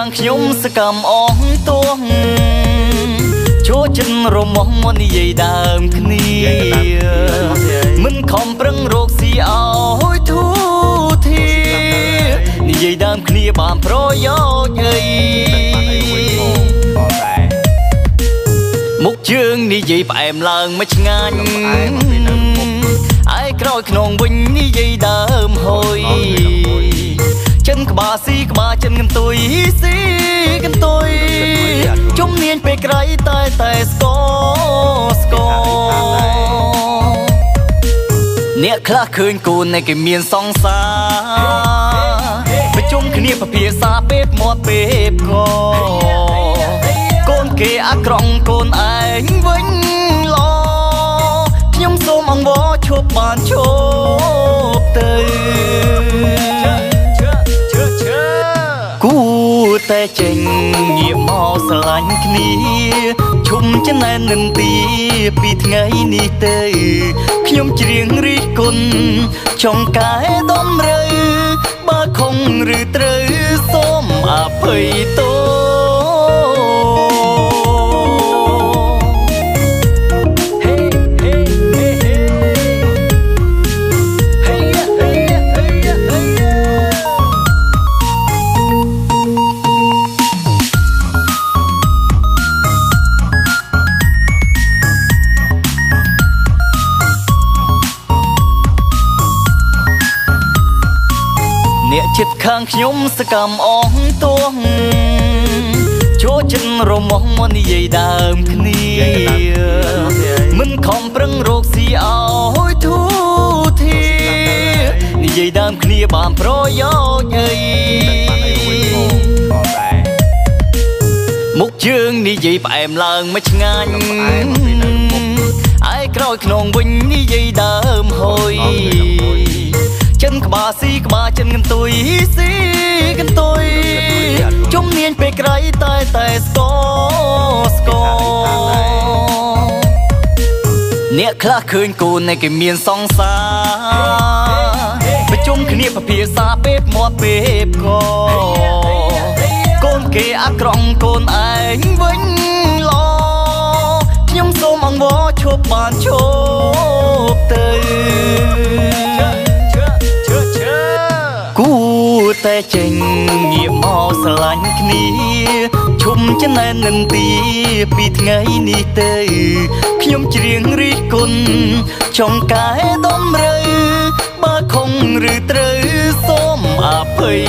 ងខ្ញុំសកម្មអងទោះចូលចិនរមោះមកនិយាយដើមគ្នាមិនខំប្រឹងរកស៊ីអោយធូធីនិយាយដើមគ្នាបានប្រយោជន៍អីមុខជើងនិយាយផ្អែមឡើងមិនឆ្ងាញ់ឯក្រោយក្នុងវិញនិយាយដើមហុយចិនក្បាលស៊ីក្បាលចិនកន្ទុយស៊ីកន្ទុយជំនាញពេលក្រៃតែស្គអ្នកខ្លះឃើញគូននៃគេមានសង្សារប្រជុំគ្នាពិភាក្សាពេបមាត់ពេបកកូនគេអាក្រង់កូនឯងវិញឡខ្ញុំសូមអង្វរឈប់បានឈប់ទៅគូតែចេញងាកមកស្រឡាញ់គ្នាឈុំចំណែននឹងទីពីថ្ងៃនេះទៅខ្ញុំច្រៀងរិះគន់ចង់កែតម្រូវបើខុងឬត្រូវសូមអភ័យទោអ្នកចិត្តខាងខ្ញុំសកម្មអងទោះចូលចិនរមោះមកនិយាយដើមគ្នាមិនខំប្រឹងរកស៊ីអោយធូធីនិយាយដើមគ្នាបានប្រយោជន៍អីមុខជើងនិយាយផ្អែមឡើងមិនឆ្ងាញ់ឯក្រោយក្នុងវិញនិយាយដើមហុយចិនក្បាលស៊ីក្បាលចិនកន្ទុយស៊ីកន្ទុយជំនាញពេលក្រៃតែស្គអ្នកខ្លះឃើញគូននៃគេមានសង្សារប្រជុំគ្នាពិភាក្សាពេបមាត់ពេបកកូនគេអាក្រង់កូនឯងវិញឡខ្ញុំសូមអង្វរឈប់បានឈប់ទៅគូតែចេញងាកមកស្រឡាញ់គ្នាឈុំចំណែននឹងទីពីថ្ងៃនេះទៅខ្ញុំច្រៀងរិះគន់ចង់កែតម្រូវបើខុងឬត្រូវសូមអភ័យ